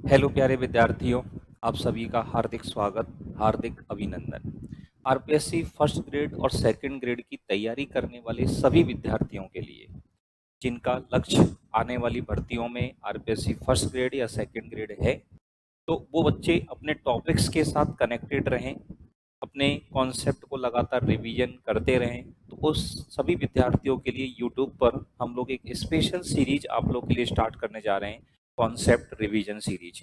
Hello प्यारे विद्यार्थियों, आप सभी का हार्दिक स्वागत, हार्दिक अभिनंदन। आरपीएससी फर्स्ट ग्रेड और सेकंड ग्रेड की तैयारी करने वाले सभी विद्यार्थियों के लिए जिनका लक्ष्य आने वाली भर्तियों में आरपीएससी फर्स्ट ग्रेड या सेकंड ग्रेड है, तो वो बच्चे अपने टॉपिक्स के साथ कनेक्टेड रहें, अपने कॉन्सेप्ट को लगातार रिवीजन करते रहें। तो उस सभी विद्यार्थियों के लिए यूट्यूब पर हम लोग एक स्पेशल सीरीज आप लोग के लिए स्टार्ट करने जा रहे हैं, कॉन्सेप्ट रिवीजन सीरीज।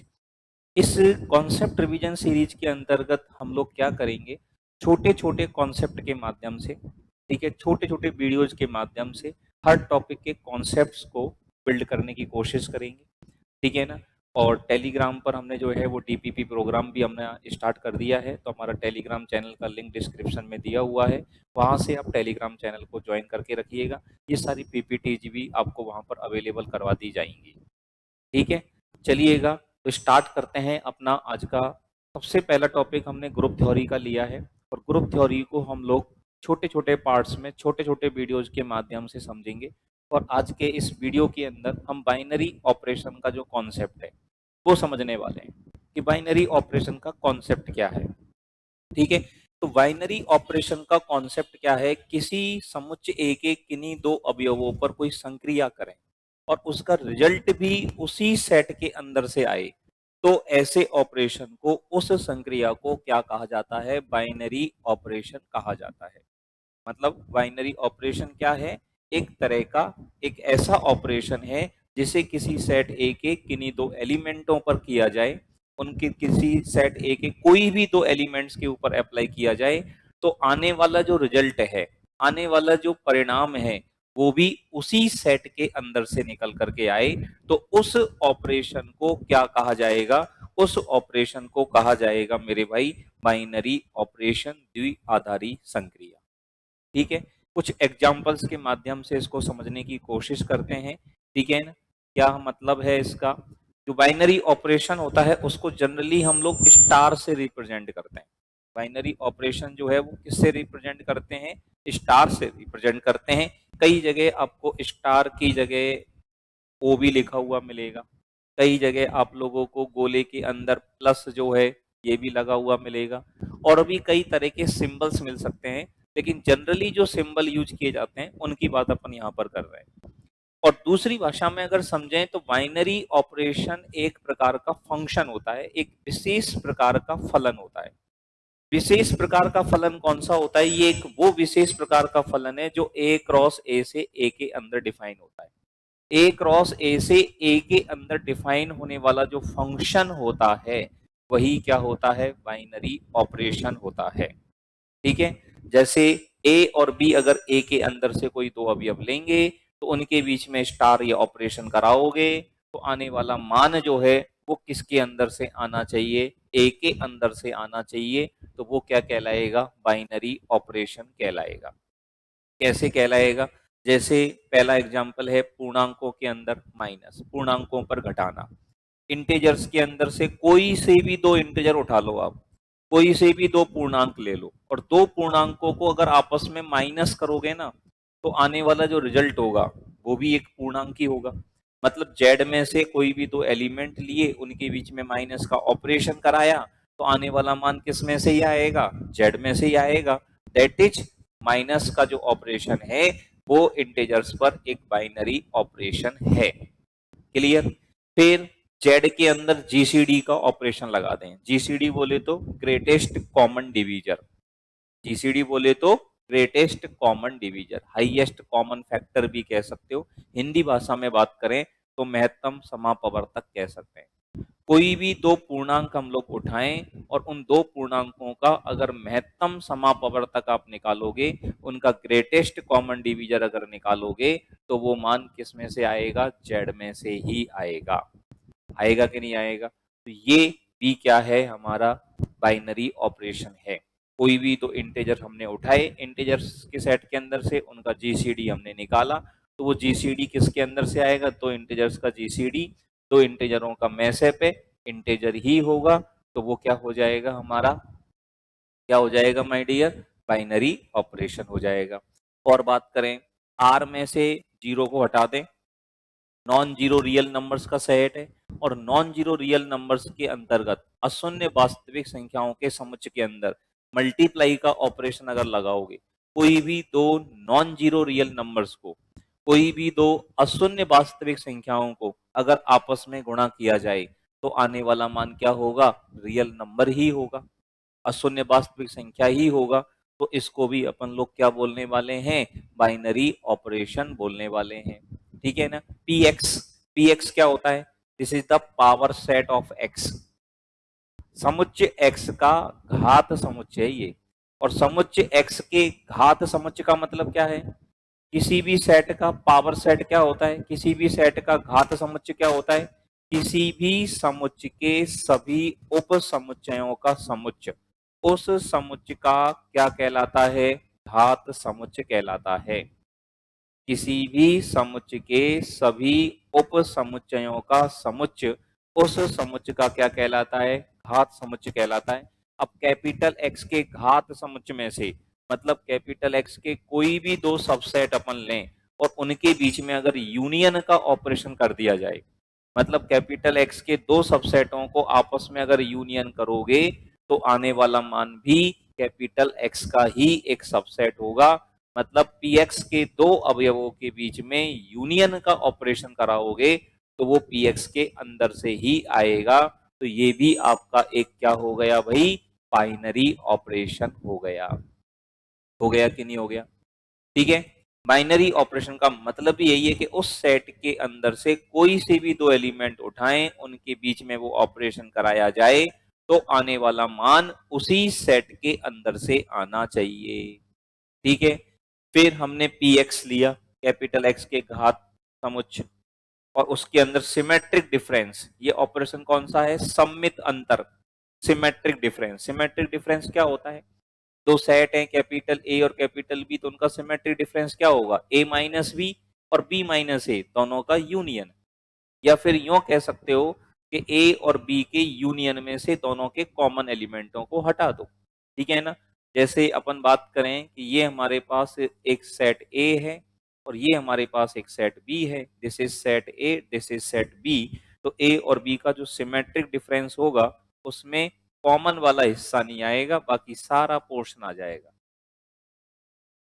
इस कॉन्सेप्ट रिवीजन सीरीज के अंतर्गत हम लोग क्या करेंगे, छोटे छोटे कॉन्सेप्ट के माध्यम से, ठीक है, छोटे छोटे वीडियोज के माध्यम से हर टॉपिक के कॉन्सेप्ट्स को बिल्ड करने की कोशिश करेंगे, ठीक है ना। और टेलीग्राम पर हमने जो है वो डीपीपी प्रोग्राम भी हमने स्टार्ट कर दिया है, तो हमारा टेलीग्राम चैनल का लिंक डिस्क्रिप्शन में दिया हुआ है, वहाँ से आप टेलीग्राम चैनल को ज्वाइन करके रखिएगा। ये सारी पीपीटीज भी आपको वहाँ पर अवेलेबल करवा दी जाएंगी, ठीक है। चलिएगा, तो स्टार्ट करते हैं अपना आज का सबसे पहला टॉपिक। हमने ग्रुप थ्योरी का लिया है और ग्रुप थ्योरी को हम लोग छोटे छोटे पार्ट्स में छोटे छोटे वीडियोज के माध्यम से समझेंगे। और आज के इस वीडियो के अंदर हम बाइनरी ऑपरेशन का जो कॉन्सेप्ट है वो समझने वाले हैं कि बाइनरी ऑपरेशन का कॉन्सेप्ट क्या है, ठीक है। तो बाइनरी ऑपरेशन का कॉन्सेप्ट क्या है, किसी समुच्चय ए के किन्हीं दो अवयवों पर कोई संक्रिया करें और उसका रिजल्ट भी उसी सेट के अंदर से आए, तो ऐसे ऑपरेशन को, उस संक्रिया को क्या कहा जाता है, बाइनरी ऑपरेशन कहा जाता है। मतलब बाइनरी ऑपरेशन क्या है, एक तरह का एक ऐसा ऑपरेशन है जिसे किसी सेट ए के किन्हीं दो एलिमेंटों पर किया जाए, उनके किसी सेट ए के कोई भी दो एलिमेंट्स के ऊपर अप्लाई किया जाए, तो आने वाला जो रिजल्ट है, आने वाला जो परिणाम है, वो भी उसी सेट के अंदर से निकल करके आए, तो उस ऑपरेशन को क्या कहा जाएगा, उस ऑपरेशन को कहा जाएगा मेरे भाई बाइनरी ऑपरेशन, द्विआधारी संक्रिया, ठीक है। कुछ एग्जाम्पल्स के माध्यम से इसको समझने की कोशिश करते हैं, ठीक है ना। क्या मतलब है इसका, जो बाइनरी ऑपरेशन होता है उसको जनरली हम लोग स्टार से रिप्रेजेंट करते हैं। बाइनरी ऑपरेशन जो है वो किससे रिप्रेजेंट करते हैं, स्टार से रिप्रेजेंट करते हैं। कई जगह आपको स्टार की जगह ओ भी लिखा हुआ मिलेगा, कई जगह आप लोगों को गोले के अंदर प्लस जो है ये भी लगा हुआ मिलेगा, और भी कई तरह के सिंबल्स मिल सकते हैं, लेकिन जनरली जो सिंबल यूज किए जाते हैं उनकी बात अपन यहाँ पर कर रहे हैं। और दूसरी भाषा में अगर समझें तो बाइनरी ऑपरेशन एक प्रकार का फंक्शन होता है, एक विशेष प्रकार का फलन होता है। विशेष प्रकार का फलन कौन सा होता है, ये एक वो विशेष प्रकार का फलन है जो ए क्रॉस ए से ए के अंदर डिफाइन होता है। ए क्रॉस ए से ए के अंदर डिफाइन होने वाला जो फंक्शन होता है वही क्या होता है, बाइनरी ऑपरेशन होता है, ठीक है। जैसे ए और बी अगर ए के अंदर से कोई दो अवयव लेंगे तो उनके बीच में स्टार या ऑपरेशन कराओगे, तो आने वाला मान जो है वो किसके अंदर से आना चाहिए, ए के अंदर से आना चाहिए, तो वो क्या कहलाएगा, बाइनरी ऑपरेशन कहलाएगा। कैसे कहलाएगा, जैसे पहला एग्जांपल है पूर्णांकों के अंदर माइनस, पूर्णांकों पर घटाना। इंटीजर्स के अंदर से कोई से भी दो इंटीजर उठा लो आप, कोई से भी दो पूर्णांक ले लो और दो पूर्णांकों को अगर आपस में माइनस करोगे ना, तो आने वाला जो रिजल्ट होगा वो भी एक पूर्णांक ही होगा। मतलब जेड में से कोई भी दो एलिमेंट लिए, उनके बीच में माइनस का ऑपरेशन कराया, तो आने वाला मान किस में से ही आएगा, जेड में से ही आएगा। दैट इज माइनस का जो ऑपरेशन है वो इंटीजर्स पर एक बाइनरी ऑपरेशन है। क्लियर। फिर जेड के अंदर जीसीडी का ऑपरेशन लगा दें। जीसीडी बोले तो ग्रेटेस्ट कॉमन डिवीजर, जीसीडी बोले तो greatest common divisor, highest common factor भी कह सकते हो। हिंदी भाषा में बात करें तो महत्तम समापवर्तक कह सकते हैं। कोई भी दो पूर्णांक हम लोग उठाएं और उन दो पूर्णांकों का अगर महत्तम समापवर्तक आप निकालोगे, उनका ग्रेटेस्ट कॉमन डिवीजर अगर निकालोगे, तो वो मान किस में से आएगा, जेड में से ही आएगा। आएगा कि नहीं आएगा। तो ये भी क्या है, हमारा बाइनरी ऑपरेशन है। कोई भी तो इंटीजर हमने उठाए, इंटीजर्स के सेट के अंदर से उनका जीसीडी हमने निकाला, तो वो जीसीडी किसके अंदर से आएगा, दो इंटीजर्स का जीसीडी, दो इंटीजरों का मैसेप है, इंटीजर ही होगा, तो वो क्या हो जाएगा हमारा, क्या हो जाएगा माय डियर, बाइनरी ऑपरेशन हो जाएगा। और बात करें आर में से जीरो को हटा दें, नॉन जीरो रियल नंबर्स का सेट है, और नॉन जीरो रियल नंबर्स के अंतर्गत अशून्य वास्तविक संख्याओं के समुच्चय के अंदर मल्टीप्लाई का ऑपरेशन अगर लगाओगे, कोई भी दो नॉन जीरो रियल नंबर्स को, कोई भी दो अशून्य वास्तविक संख्याओं को अगर आपस में गुणा किया जाए तो आने वाला मान क्या होगा? रियल नंबर ही होगा, अशून्य वास्तविक संख्या ही होगा। तो इसको भी अपन लोग क्या बोलने वाले हैं? बाइनरी ऑपरेशन बोलने वाले हैं। ठीक है ना? पीएक्स, पीएक्स क्या होता है? This is the power set of x, समुच्चय एक्स का घात समुच्चय है ये। और समुच्चय एक्स के घात समुच्चय का मतलब क्या है? किसी भी सेट का पावर सेट क्या होता है? किसी भी सेट का घात समुच्चय क्या होता है? किसी भी समुच्चय के सभी उप समुच्चयों का समुच्चय, उस समुच्चय का क्या कहलाता है? घात समुच्चय कहलाता है। किसी भी समुच्चय के सभी उप समुच्चयों का समुच्चय उस समुच्चय का क्या कहलाता है? घात समुच्चय कहलाता है। अब कैपिटल एक्स के घात समुच्चय में से, मतलब कैपिटल एक्स के कोई भी दो सबसेट अपन लें और उनके बीच में अगर यूनियन का ऑपरेशन कर दिया जाए, मतलब कैपिटल एक्स के दो सबसेटों को आपस में अगर यूनियन करोगे तो आने वाला मान भी कैपिटल एक्स का ही एक सबसेट होगा। मतलब पीएक्स के दो अवयवों के बीच में यूनियन का ऑपरेशन कराओगे तो वो पीएक्स के अंदर से ही आएगा। तो ये भी आपका एक क्या हो गया भाई? बाइनरी ऑपरेशन हो गया। हो गया कि नहीं हो गया? ठीक है। बाइनरी ऑपरेशन का मतलब भी यही है कि उस सेट के अंदर से कोई से भी दो एलिमेंट उठाएं, उनके बीच में वो ऑपरेशन कराया जाए तो आने वाला मान उसी सेट के अंदर से आना चाहिए। ठीक है। फिर हमने पी एक्स लिया, कैपिटल एक्स के घात समुच्चय, और उसके अंदर सिमेट्रिक डिफरेंस, ये ऑपरेशन कौन सा है? सम्मित अंतर, सिमेट्रिक डिफरेंस। सिमेट्रिक डिफरेंस क्या होता है? दो सेट हैं कैपिटल ए और कैपिटल बी, तो उनका सिमेट्रिक डिफरेंस क्या होगा? ए माइनस बी और बी माइनस ए दोनों का यूनियन। या फिर यूं कह सकते हो कि ए और बी के यूनियन में से दोनों के कॉमन एलिमेंटों को हटा दो। ठीक है ना? जैसे अपन बात करें कि ये हमारे पास एक सेट ए है और ये हमारे पास एक सेट बी है, this is set A, this is set B. तो ए और बी का जो सिमेट्रिक डिफरेंस होगा उसमें कॉमन वाला हिस्सा नहीं आएगा, बाकी सारा पोर्शन आ जाएगा।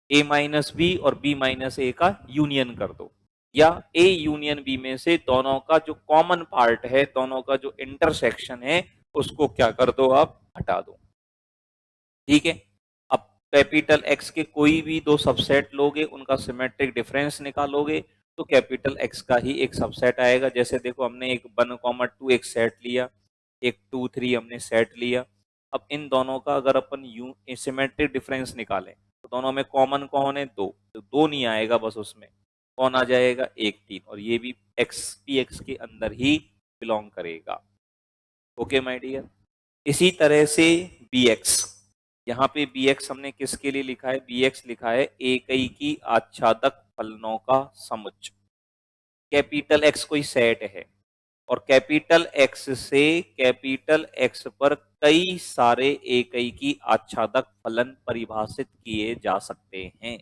ए माइनस बी और बी माइनस ए का यूनियन कर दो, या ए यूनियन बी में से दोनों का जो कॉमन पार्ट है, दोनों का जो इंटरसेक्शन है, उसको क्या कर दो? आप हटा दो। ठीक है। अब कैपिटल एक्स के कोई भी दो सबसेट लोगे, उनका सिमेट्रिक डिफरेंस निकालोगे तो कैपिटल एक्स का ही एक सबसेट आएगा। जैसे देखो, हमने एक 1, 2 एक सेट लिया, एक 2, 3 हमने सेट लिया। अब इन दोनों का अगर अपन यू सिमेट्रिक डिफरेंस निकालें तो दोनों में कॉमन कौन है? दो, तो दो नहीं आएगा, बस उसमें कौन आ जाएगा? 1, 3, और ये भी एक्स पी एक्स के अंदर ही बिलोंग करेगा। Okay my dear. इसी तरह से बी एक्स, यहाँ पे बी एक्स हमने किसके लिए लिखा है? बी एक्स लिखा है एकई की आच्छादक फलनों का समुच्चय। कैपिटल एक्स कोई सेट है और कैपिटल एक्स से कैपिटल एक्स पर कई सारे एकई की आच्छादक फलन परिभाषित किए जा सकते हैं।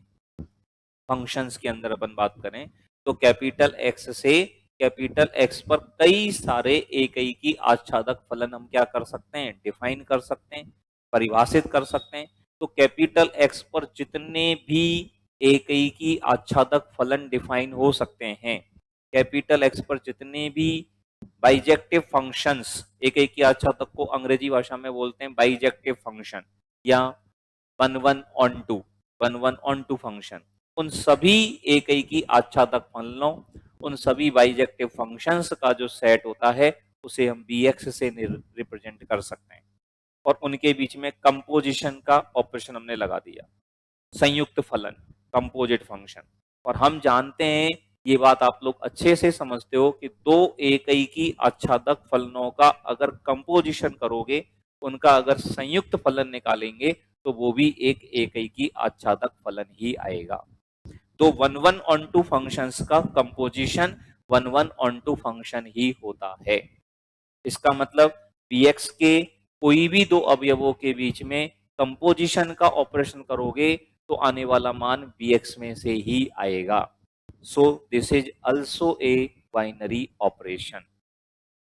फंक्शंस के अंदर अपन बात करें तो कैपिटल एक्स से कैपिटल एक्स पर कई सारे एकई की आच्छादक फलन हम क्या कर सकते हैं? डिफाइन कर सकते हैं, परिभाषित कर सकते हैं। तो कैपिटल एक्स पर जितने भी एकई की आच्छादक फलन डिफाइन हो सकते हैं, कैपिटल एक्स पर जितने भी बाइजेक्टिव फंक्शंस, एकई की आच्छादक को अंग्रेजी भाषा में बोलते हैं बाइजेक्टिव फंक्शन, या one one onto function, उन सभी एकई की आच्छादक फलनों, उन सभी बाइजेक्टिव फंक्शंस का जो सेट होता है उसे हम bx से रिप्रेजेंट कर सकते हैं। और उनके बीच में कंपोजिशन का ऑपरेशन हमने लगा दिया, संयुक्त फलन, कंपोजिट फंक्शन। और हम जानते हैं, ये बात आप लोग अच्छे से समझते हो, कि दो एकई की आच्छादक फलनों का अगर कंपोजिशन करोगे, उनका अगर संयुक्त फलन निकालेंगे तो वो भी एक एकई की आच्छादक फलन ही आएगा। तो 1, 1 on 2 फंक्शंस का कंपोजिशन 1, 1 on 2 फंक्शन ही होता है। इसका मतलब px के कोई भी दो अवयवों के बीच में कंपोजिशन का ऑपरेशन करोगे तो आने वाला मान bx में से ही आएगा। So this is also a binary operation.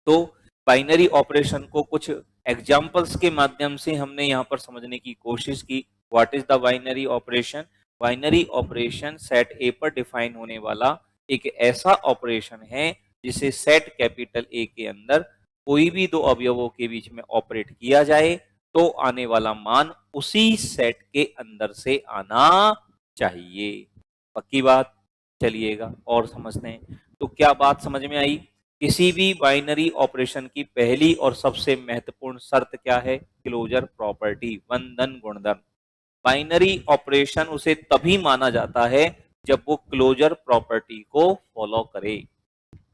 तो बाइनरी ऑपरेशन को कुछ एग्जाम्पल्स के माध्यम से हमने यहाँ पर समझने की कोशिश की। What is the binary operation? Binary operation set ए पर डिफाइन होने वाला एक ऐसा ऑपरेशन है जिसे सेट कैपिटल ए के अंदर कोई भी दो अवयवों के बीच में ऑपरेट किया जाए तो आने वाला मान उसी सेट के अंदर से आना चाहिए। पक्की बात? चलिएगा और समझते हैं। तो क्या बात समझ में आई? किसी भी बाइनरी ऑपरेशन की पहली और सबसे महत्वपूर्ण शर्त क्या है? क्लोजर प्रॉपर्टी, बंधन गुणधर्म। बाइनरी ऑपरेशन उसे तभी माना जाता है जब वो क्लोजर प्रॉपर्टी को फॉलो करे,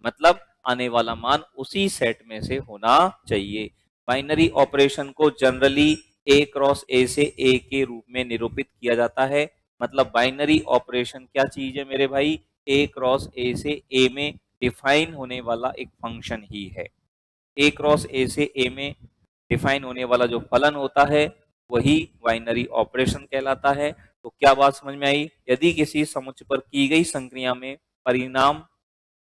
मतलब आने वाला मान उसी सेट में से होना चाहिए। बाइनरी ऑपरेशन को जनरली ए क्रॉस ए से ए के रूप में निरूपित किया जाता है। मतलब बाइनरी ऑपरेशन क्या चीज है मेरे भाई? ए क्रॉस ए से ए में डिफाइन होने वाला एक फंक्शन ही है। ए क्रॉस ए से ए में डिफाइन होने वाला जो फलन होता है वही बाइनरी ऑपरेशन कहलाता है। तो क्या बात समझ में आई? यदि किसी समुच्चय पर की गई संक्रिया में परिणाम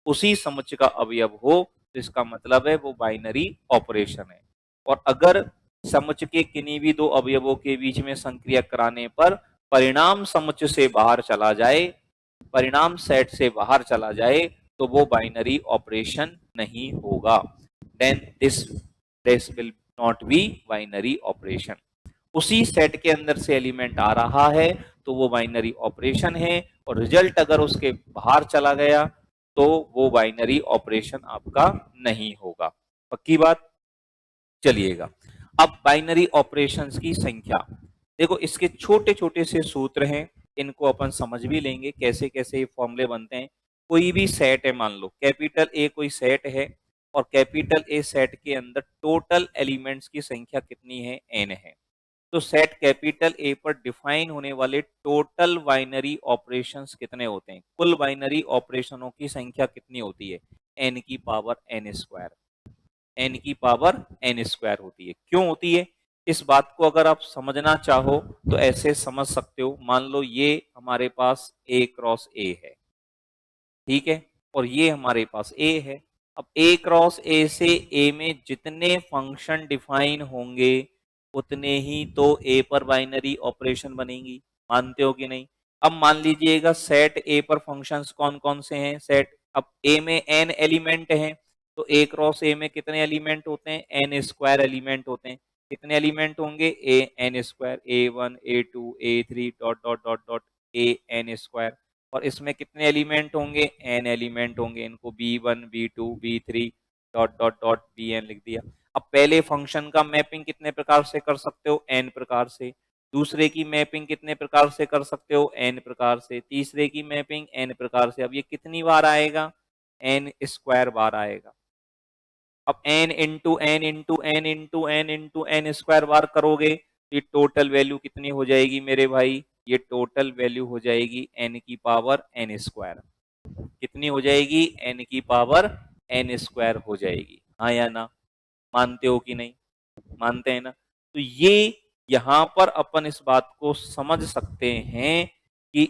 उसी समुच्चय का अवयव हो तो इसका मतलब है वो बाइनरी ऑपरेशन है। और अगर समुच्चय के किन्हीं भी दो अवयवों के बीच में संक्रिया कराने पर परिणाम समुच्चय से बाहर चला जाए, परिणाम सेट से बाहर चला जाए, तो वो बाइनरी ऑपरेशन नहीं होगा। Then this will not be binary operation. उसी सेट के अंदर से एलिमेंट आ रहा है तो वो बाइनरी ऑपरेशन है, और रिजल्ट अगर उसके बाहर चला गया तो वो बाइनरी ऑपरेशन आपका नहीं होगा। पक्की बात? चलिएगा अब बाइनरी ऑपरेशंस की संख्या देखो, इसके छोटे छोटे से सूत्र हैं, इनको अपन समझ भी लेंगे कैसे कैसे ये फॉर्मूले बनते हैं। कोई भी सेट है, मान लो कैपिटल ए कोई सेट है, और कैपिटल ए सेट के अंदर टोटल एलिमेंट्स की संख्या कितनी है? एन है। तो सेट कैपिटल ए पर डिफाइन होने वाले टोटल बाइनरी ऑपरेशंस कितने होते हैं? कुल बाइनरी ऑपरेशनों की संख्या कितनी होती है? एन की पावर एन स्क्वायर। एन की पावर एन स्क्वायर होती है। क्यों होती है? इस बात को अगर आप समझना चाहो तो ऐसे समझ सकते हो। मान लो ये हमारे पास ए क्रॉस ए है, ठीक है, और ये हमारे पास ए है। अब ए क्रॉस ए से ए में जितने फंक्शन डिफाइन होंगे उतने ही तो ए पर बाइनरी ऑपरेशन बनेंगी। मानते हो कि नहीं? अब मान लीजिएगा सेट ए पर फंक्शंस कौन कौन से हैं? सेट, अब ए में एन एलिमेंट हैं, तो ए क्रॉस ए में कितने एलिमेंट होते हैं? एन स्क्वायर एलिमेंट होते हैं। कितने एलिमेंट होंगे? A n square, a one a two a three dot dot dot dot a n square. और इसमें कितने एलिमेंट होंगे? एन एलिमेंट होंगे। इनको b one b two b three dot dot dot b n लिख दिया। अब पहले फंक्शन का मैपिंग कितने प्रकार से कर सकते हो? एन प्रकार से। दूसरे की मैपिंग कितने प्रकार से कर सकते हो? एन प्रकार से। तीसरे की मैपिंग एन प्रकार से। अब ये कितनी बार आएगा? एन स्क्वायर बार आएगा। अब n into n into n into n into n square बार करोगे तो ये टोटल वैल्यू कितनी हो जाएगी मेरे भाई? ये टोटल वैल्यू हो जाएगी एन की पावर एन स्क्वायर। कितनी हो जाएगी? एन की पावर एन स्क्वायर हो जाएगी। हाँ या ना? मानते हो कि नहीं? मानते हैं ना? तो ये यहां पर अपन इस बात को समझ सकते हैं कि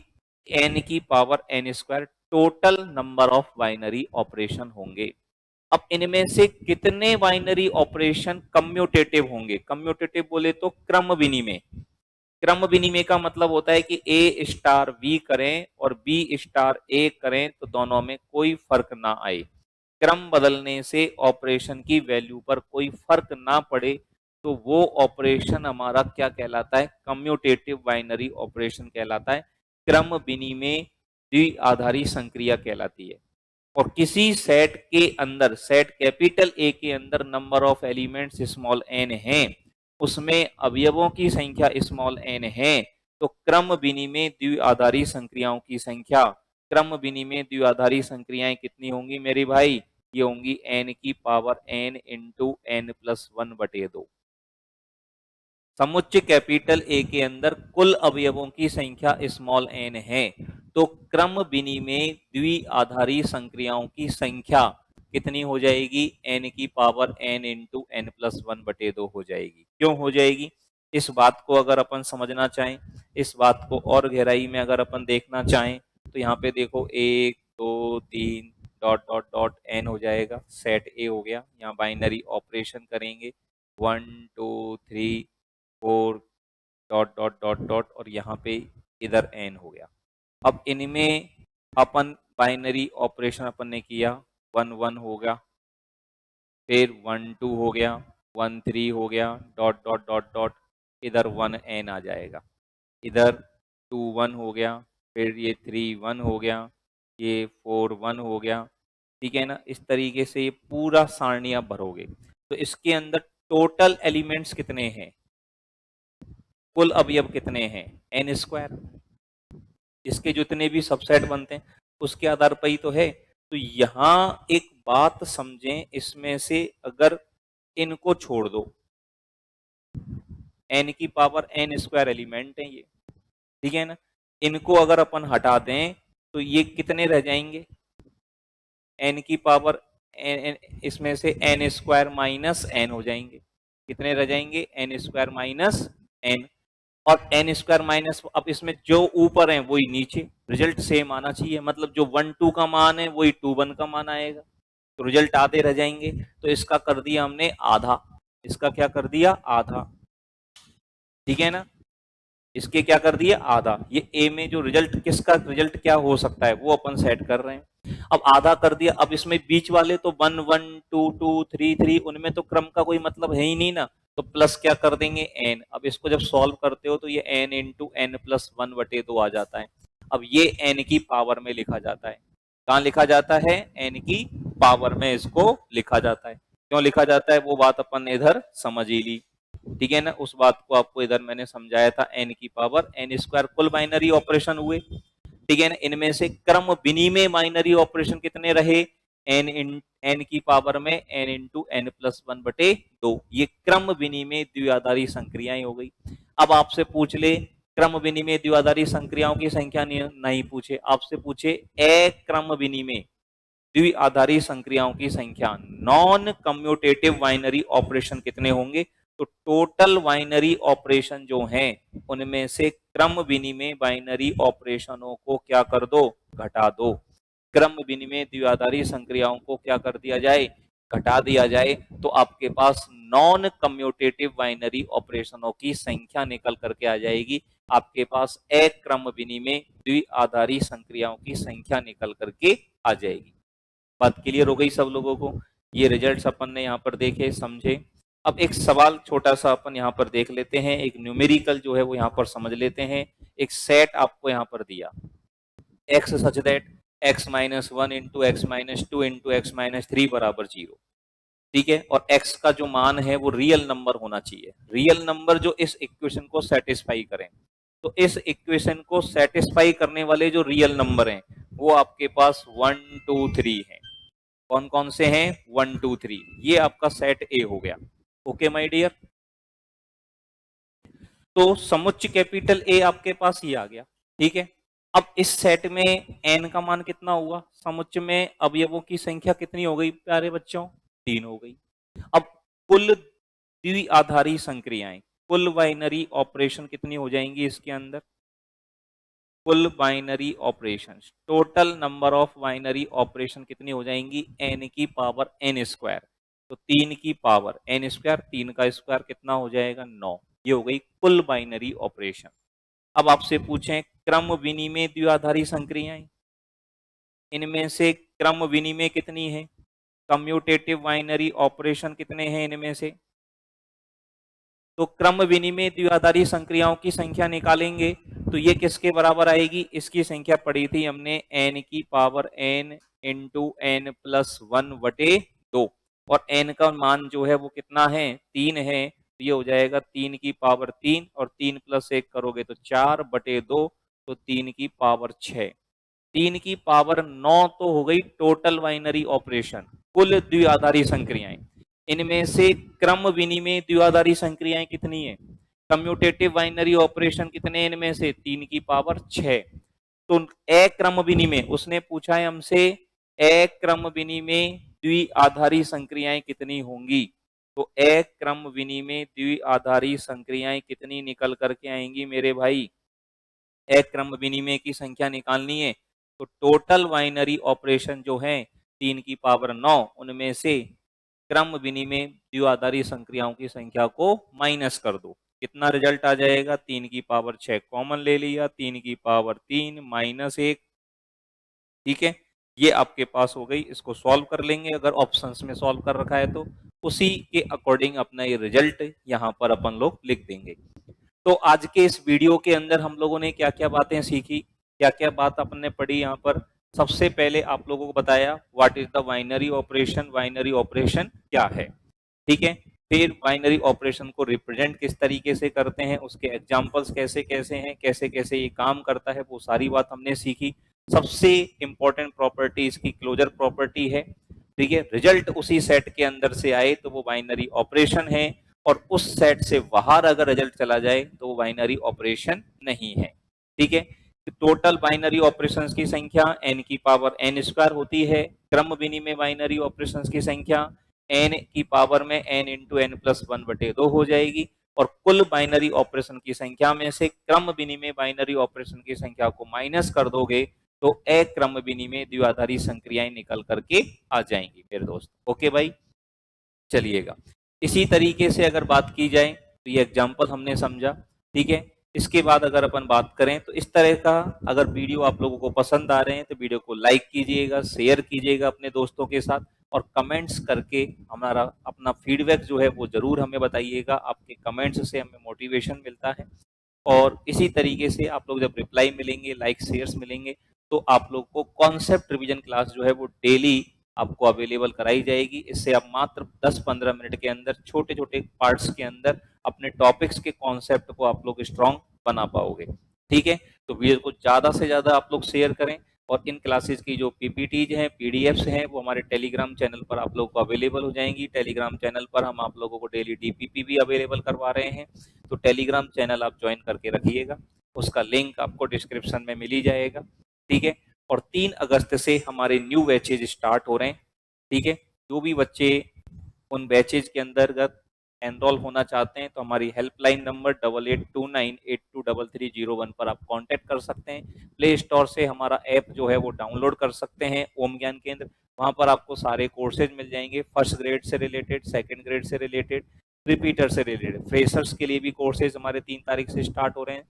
एन की power n square total number of binary operation होंगे। अब इनमें से कितने बाइनरी ऑपरेशन कम्यूटेटिव होंगे? कम्यूटेटिव बोले तो क्रम विनिमय। क्रम विनिमय का मतलब होता है कि ए स्टार बी करें और बी स्टार ए करें तो दोनों में कोई फर्क ना आए। क्रम बदलने से ऑपरेशन की वैल्यू पर कोई फर्क ना पड़े तो वो ऑपरेशन हमारा क्या कहलाता है? कम्यूटेटिव बाइनरी ऑपरेशन कहलाता है। क्रम विनिमय द्विआधारी संक्रिया कहलाती है। और किसी सेट के अंदर, सेट कैपिटल ए के अंदर number of elements small n है, उसमें अवयवों की संख्या स्मॉल एन है, तो क्रम विनिमय द्विआधारी संक्रियाओं की संख्या, क्रम विनिमय द्विआधारी संक्रियाएं कितनी होंगी मेरे भाई? ये होंगी एन की power n into n plus one बटे दो। समुच्चय कैपिटल ए के अंदर कुल अवयवों की संख्या स्मॉल एन है, तो क्रम विनिमय द्विआधारी संक्रियाओं की संख्या कितनी हो जाएगी? एन की power n into n plus one बटे दो हो जाएगी। क्यों हो जाएगी? इस बात को अगर अपन समझना चाहें, इस बात को और गहराई में अगर अपन देखना चाहें तो यहाँ पे देखो 1 2 3 डॉट डॉट डॉट एन हो जाएगा, सेट ए हो गया। यहाँ बाइनरी ऑपरेशन करेंगे 1 2 3 4 डॉट डॉट डॉट डॉट और यहाँ पे इधर एन हो गया। अब इनमें अपन बाइनरी ऑपरेशन अपन ने किया, 1 1 हो गया, फिर 1 2 हो गया, 1 3 हो गया, डॉट डॉट डॉट डॉट इधर 1 एन आ जाएगा, इधर 2 1 हो गया, फिर ये 3 1 हो गया, ये 4 1 हो गया। ठीक है ना, इस तरीके से ये पूरा सारणी आप भरोगे तो इसके अंदर टोटल एलिमेंट्स कितने हैं, कुल अवयव कितने हैं, एन स्क्वायर। इसके जितने भी सबसेट बनते हैं उसके आधार पर ही तो है। तो यहां एक बात समझें, इसमें से अगर इनको छोड़ दो, एन की पावर एन स्क्वायर एलिमेंट है ये, ठीक है ना, इनको अगर अपन हटा दें तो ये कितने रह जाएंगे, एन की पावर इसमें से एन स्क्वायर माइनस एन हो जाएंगे। कितने रह जाएंगे, एन स्क्वायर माइनस एन, और एन स्क्वायर माइनस, अब इसमें जो ऊपर है वही नीचे, रिजल्ट सेम आना चाहिए, मतलब जो 1 2 का मान है वही 2 1 का मान आएगा, तो रिजल्ट आधे रह जाएंगे। तो इसका कर दिया हमने आधा, इसका क्या कर दिया, आधा। ठीक है ना, इसके क्या कर दिया, आधा। ये ए में जो रिजल्ट, किसका रिजल्ट क्या हो सकता है वो अपन सेट कर रहे हैं। अब आधा कर दिया, अब इसमें बीच वाले तो 1 1 2 2 3 3, उनमें तो क्रम का कोई मतलब है ही नहीं ना, तो प्लस क्या कर देंगे, एन। अब इसको जब सॉल्व करते हो तो ये एन इंटू एन प्लस 1/2 आ जाता है। अब ये एन की पावर में लिखा जाता है, कहाँ लिखा जाता है, एन की पावर में इसको लिखा जाता है। क्यों लिखा जाता है वो बात अपन ने इधर समझ ही ली। ठीक है ना, उस बात को आपको इधर मैंने समझाया था, एन की पावर एन स्क्वायर कुल बाइनरी ऑपरेशन हुए। ठीक है ना, इनमें से क्रम विनिमय बाइनरी ऑपरेशन कितने रहे, एन की पावर में एन इंटू एन प्लस 1/2, ये क्रम विनिमय द्विआधारी संक्रियाएं हो गई। अब आपसे पूछ ले, क्रम विनिमय द्विआधारी संक्रियाओं की संख्या नहीं पूछे, आपसे पूछे अक्रम विनिमय द्विआधारी संक्रियाओं की संख्या, नॉन कम्यूटेटिव बाइनरी ऑपरेशन कितने होंगे, तो टोटल बाइनरी ऑपरेशन जो हैं उनमें से क्रम विनिमय बाइनरी ऑपरेशनों को क्या कर दो, घटा दो। क्रम विनिमय द्विआधारी संक्रियाओं को क्या कर दिया जाए, घटा दिया जाए, तो आपके पास नॉन कम्यूटेटिव बाइनरी ऑपरेशनों की संख्या निकल करके आ जाएगी। आपके पास अक्रम विनिमय द्विआधारी संक्रियाओं की संख्या निकल करके आ जाएगी। बात क्लियर हो गई सब लोगों को, ये रिजल्ट्स अपन ने यहाँ पर देखे समझे। अब एक सवाल छोटा सा अपन यहाँ पर देख लेते हैं, एक न्यूमेरिकल जो है वो यहाँ पर समझ लेते हैं। एक सेट आपको यहाँ पर दिया, x such that x minus 1 into x minus 2 into x minus 3 बराबर 0। ठीक है, और x का जो मान है वो रियल नंबर होना चाहिए, रियल नंबर जो इस इक्वेशन को सेटिस्फाई करें। तो इस इक्वेशन को सेटिस्फाई करने वाले जो रियल नंबर हैं वो आपके पास 1 2 3 हैं। कौन कौन से हैं, 1 2 3, ये आपका सेट ए हो गया। ओके माय डियर, तो समुच्च कैपिटल ए आपके पास ही आ गया। ठीक है, अब इस सेट में एन का मान कितना हुआ, समुच्च में अवयवों की संख्या कितनी हो गई प्यारे बच्चों, 3 हो गई। अब कुल द्विआधारी संक्रियाएं, कुल बाइनरी ऑपरेशन कितनी हो जाएंगी इसके अंदर, कुल binary operation, total number of binary operation कितनी हो जाएंगी, एन की पावर एन स्क्वायर। तो 3 की पावर एन स्क्वायर, 3 का स्क्वायर कितना हो जाएगा, 9। ये हो गई कुल बाइनरी ऑपरेशन। अब आपसे पूछें क्रम विनिमय द्विआधारी संक्रियाएं, इनमें से क्रम विनिमय कितनी है, कम्यूटेटिव बाइनरी ऑपरेशन कितने हैं इनमें से, तो क्रम विनिमय द्विआधारी संक्रियाओं की संख्या निकालेंगे तो ये किसके बराबर आएगी, इसकी संख्या पढ़ी थी हमने एन की power n into n plus 1/2, और एन का मान जो है वो कितना है, 3 है। तो ये हो जाएगा 3 की पावर 3, और 3 प्लस 1 करोगे तो 4/2, तो 3 की पावर 6। 3 की पावर 9 तो हो गई टोटल बाइनरी ऑपरेशन, कुल द्विआधारी संक्रियाएं। इनमें से क्रम विनिमय द्विआधारी संक्रियाएं कितनी है, कम्यूटेटिव बाइनरी ऑपरेशन कितने, इनमें से 3 की पावर 6। तो अक्रम विनिमय, उसने पूछा है हमसे अक्रम विनिमय द्विआधारी संक्रियाएं कितनी होंगी, तो अक्रम विनिमय द्विआधारी संक्रियाएं कितनी निकल करके आएंगी मेरे भाई, अक्रम विनिमय की संख्या निकालनी है तो टोटल बाइनरी ऑपरेशन जो है 3 की पावर 9, उनमें से क्रम विनिमय द्विआधारी संक्रियाओं की संख्या को माइनस कर दो। कितना रिजल्ट आ जाएगा? 3 की पावर 6 कॉमन ले लिया, 3 की पावर 3 माइनस 1। ठीक है, ये आपके पास हो गई। इसको सॉल्व कर लेंगे, अगर ऑप्शंस में सॉल्व कर रखा है तो उसी के अकॉर्डिंग अपना ये रिजल्ट यहाँ पर अपन लोग लिख देंगे। तो आज के इस वीडियो के अंदर हम लोगों ने क्या क्या बातें सीखी, क्या क्या बात अपन ने पढ़ी यहाँ पर। सबसे पहले आप लोगों को बताया what is the binary operation, binary operation क्या है। ठीक है, फिर बाइनरी ऑपरेशन को रिप्रेजेंट किस तरीके से करते हैं, उसके एग्जांपल्स कैसे कैसे हैं, कैसे कैसे ये काम करता है, वो सारी बात हमने सीखी। सबसे इंपॉर्टेंट प्रॉपर्टी इसकी क्लोजर प्रॉपर्टी है। ठीक है, रिजल्ट उसी सेट के अंदर से आए तो वो बाइनरी ऑपरेशन है, और उस सेट से बाहर अगर रिजल्ट चला जाए तो वो बाइनरी ऑपरेशन नहीं है। ठीक है, टोटल बाइनरी ऑपरेशंस की संख्या n की पावर n स्क्वायर होती है। क्रम विनिमय बाइनरी ऑपरेशंस की संख्या n की पावर में n इंटू एन प्लस 1/2 हो जाएगी, और कुल बाइनरी ऑपरेशन की संख्या में से क्रम विनिमय बाइनरी ऑपरेशन की संख्या को माइनस कर दोगे तो अक्रम विनिमय द्विआधारी संक्रियाएं निकल करके आ जाएंगी मेरे दोस्त। ओके भाई, चलिएगा। इसी तरीके से अगर बात की जाए तो ये एग्जाम्पल हमने समझा। ठीक है, इसके बाद अगर अपन बात करें तो इस तरह का अगर वीडियो आप लोगों को पसंद आ रहे हैं तो वीडियो को लाइक कीजिएगा, शेयर कीजिएगा अपने दोस्तों के साथ, और कमेंट्स करके हमारा अपना फीडबैक जो है वो जरूर हमें बताइएगा। आपके कमेंट्स से हमें मोटिवेशन मिलता है, और इसी तरीके से आप लोग जब रिप्लाई मिलेंगे, लाइक शेयर्स मिलेंगे, तो आप लोग को कॉन्सेप्ट रिवीजन क्लास जो है वो डेली आपको अवेलेबल कराई जाएगी। इससे आप मात्र 10-15 मिनट के अंदर छोटे छोटे पार्ट्स के अंदर अपने टॉपिक्स के कॉन्सेप्ट को आप लोग स्ट्रॉन्ग बना पाओगे। ठीक है, तो वीडियो को ज्यादा से ज्यादा आप लोग शेयर करें, और इन क्लासेस की जो पीपीटीज हैं, पीडीएफ्स हैं, वो हमारे टेलीग्राम चैनल पर आप लोग को अवेलेबल हो जाएंगी। टेलीग्राम चैनल पर हम आप लोगों को डेली डीपीपी भी अवेलेबल करवा रहे हैं, तो टेलीग्राम चैनल आप ज्वाइन करके रखिएगा, उसका लिंक आपको डिस्क्रिप्शन में मिल ही जाएगा। ठीक है, और 3 अगस्त से हमारे न्यू बैचेज स्टार्ट हो रहे हैं। ठीक है, जो भी बच्चे उन बैचेज के अंतर्गत एनरोल होना चाहते हैं तो हमारी हेल्पलाइन नंबर 8829823301 पर आप कांटेक्ट कर सकते हैं। प्ले स्टोर से हमारा ऐप जो है वो डाउनलोड कर सकते हैं, ओम ज्ञान केंद्र। वहां पर आपको सारे कोर्सेज मिल जाएंगे, फर्स्ट ग्रेड से रिलेटेड, सेकंड ग्रेड से रिलेटेड, रिपीटर से रिलेटेड। फ्रेशर्स के लिए भी कोर्सेज हमारे 3 तारीख से स्टार्ट हो रहे हैं,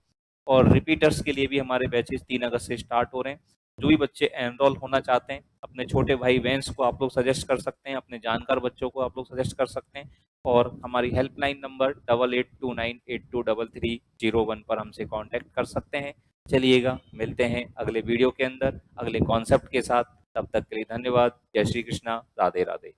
और रिपीटर्स के लिए भी हमारे बैचेज 3 अगस्त से स्टार्ट हो रहे हैं। जो भी बच्चे एनरोल होना चाहते हैं, अपने छोटे भाई बहन को आप लोग सजेस्ट कर सकते हैं, अपने जानकार बच्चों को आप लोग सजेस्ट कर सकते हैं, और हमारी हेल्पलाइन नंबर 8829823301 पर हमसे कांटेक्ट कर सकते हैं। चलिएगा, मिलते हैं अगले वीडियो के अंदर अगले कॉन्सेप्ट के साथ। तब तक के लिए धन्यवाद। जय श्री कृष्णा, राधे राधे।